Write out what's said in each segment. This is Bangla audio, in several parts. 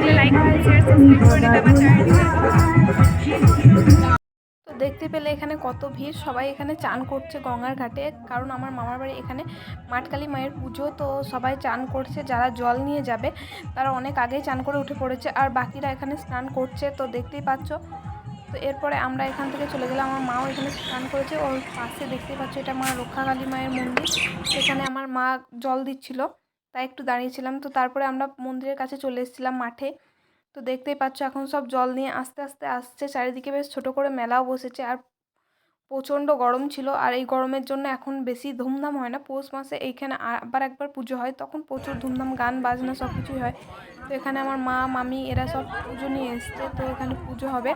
লাগলে লাইক কমেন্ট শেয়ার সাবস্ক্রাইব করে দিতে আমার চ্যানেলটি। তো দেখতে পেলে এখানে কত ভিড়, সবাই এখানে চান করছে গঙ্গার ঘাটে, কারণ আমার মামার বাড়ি এখানে মাটকালী মায়ের পুজো, তো সবাই চান করছে। যারা জল নিয়ে যাবে তারা অনেক আগেই চান করে উঠে পড়েছে, আর বাকিরা এখানে স্নান করছে, তো দেখতেই পাচ্ছ। তো এরপরে আমরা এখান থেকে চলে গেলাম, আমার মাও এখানে স্নান করেছে। ওর পাশে দেখতেই পাচ্ছ এটা মা রক্ষাকালী মায়ের মন্দির, সেখানে আমার মা জল দিচ্ছিল, তাই একটু দাঁড়িয়েছিলাম। তো তারপরে আমরা মন্দিরের কাছে চলে এসেছিলাম মাঠে। তো দেখতেই পাচ্ছ এখন সব জল নিয়ে আস্তে আস্তে আসছে, চারিদিকে বেশ ছোট করে মেলাও বসেছে, আর প্রচণ্ড গরম ছিল। আর এই গরমের জন্য এখন বেশি ধুমধাম হয় না, পৌষ মাসে এইখানে আবার একবার পুজো হয়, তখন প্রচুর ধুমধাম গান বাজনা সব কিছুই হয়। তো এখানে আমার মা মামি এরা সব পুজো নিয়ে এসছে, তো এখানে পুজো হবে।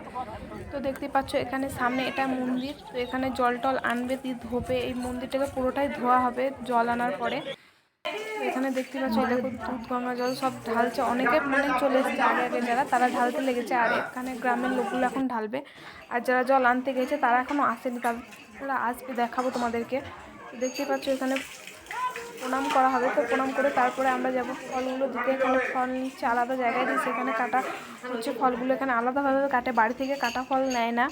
তো দেখতেই পাচ্ছ এখানে সামনে এটা মন্দির, তো এখানে জল টল আনবে দিয়ে ধোবে, এই মন্দিরটাকে পুরোটাই ধোয়া হবে জল আনার পরে। এখানে দেখতে পাচ্ছ এই দেখো দুধ গঙ্গা জল সব ঢালছে, অনেকে মানে চলে এসেছে আগে আগে, যারা তারা ঢালতে লেগেছে, আর এখানে গ্রামের লোকগুলো এখন ঢালবে। আর যারা জল আনতে গেছে তারা এখনও আসেনি, তারা আসবে, দেখাবো তোমাদেরকে। দেখতেই পাচ্ছ এখানে প্রণাম করা হবে, তো প্রণাম করে তারপরে আমরা যাব ফলগুলো দিতে। এখানে ফল নিচ্ছে আলাদা জায়গায় দিয়ে, সেখানে কাটা হচ্ছে ফলগুলো, এখানে আলাদাভাবে কাটে, বাড়ি থেকে কাটা ফল নেয় না।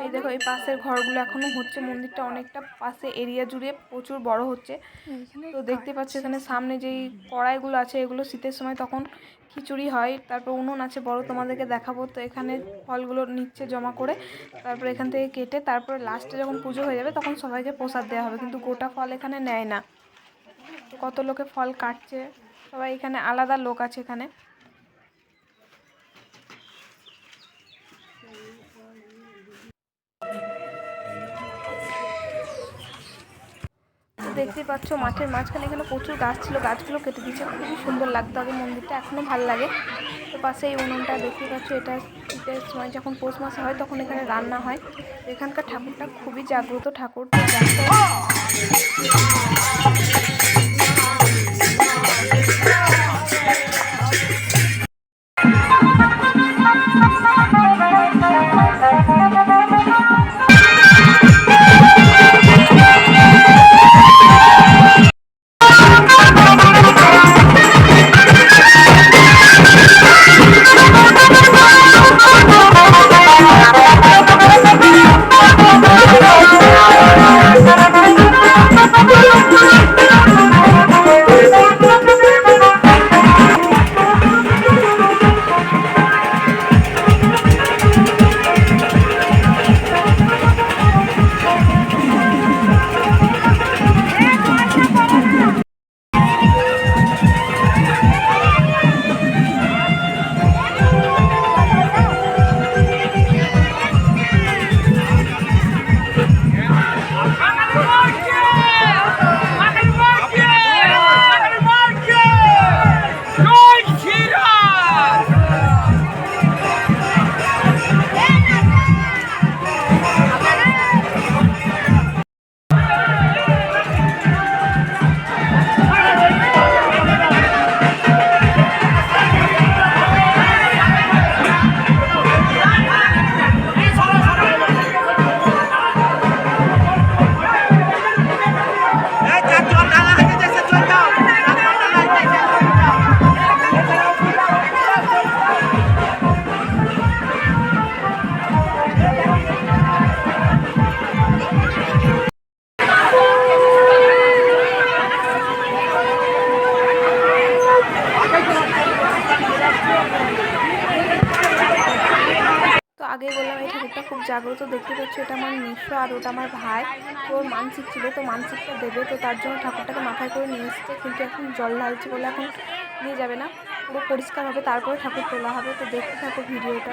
এই দেখো এই পাশের ঘরগুলো এখনো হচ্ছে, মন্দিরটা অনেকটা পাশে এরিয়া জুড়ে প্রচুর বড় হচ্ছে। তো দেখতে পাচ্ছি এখানে সামনে যেই কড়াইগুলো আছে এগুলো শীতের সময় তখন খিচুড়ি হয়, তারপর উনুন আছে বড়, তোমাদেরকে দেখাবো। তো এখানে ফলগুলো নিচ্ছে জমা করে, তারপর এখান থেকে কেটে তারপরে লাস্টে যখন পুজো হয়ে যাবে তখন সবাইকে প্রসাদ দেওয়া হবে, কিন্তু গোটা ফল এখানে নেয় না। তো কত লোকে ফল কাটছে, সবাই এখানে আলাদা লোক আছে এখানে। দেখতেই পাচ্ছ মাঠের মাঝখানে এখানে প্রচুর গাছ ছিল, গাছগুলো কেটে দিচ্ছে, খুবই সুন্দর লাগতো আগে মন্দিরটা, এখনও ভালো লাগে। তো পাশে এই উনুনটা দেখতে পাচ্ছ, এটা শীতের সময় যখন পৌষ মাসে হয় তখন এখানে রান্না হয়। এখানকার ঠাকুরটা খুবই জাগ্রত ঠাকুর, তো আগেই বললাম এই ঠাকুরটা খুব জাগ্রত, দেখতে পাচ্ছ এটা আমার মিশ্র আর ওটা আমার ভাই, তো ওর মানসিক ছিল, তো মানসিকটা দেবে, তো তার জন্য ঠাকুরটাকে মাথায় করে নিয়ে এসছে, কিন্তু এখন জল ঢালছে বলে এখন নিয়ে যাবে না, পুরো পরিষ্কার হবে তারপরে ঠাকুর তোলা হবে। তো দেখতে থাকো ভিডিওটা।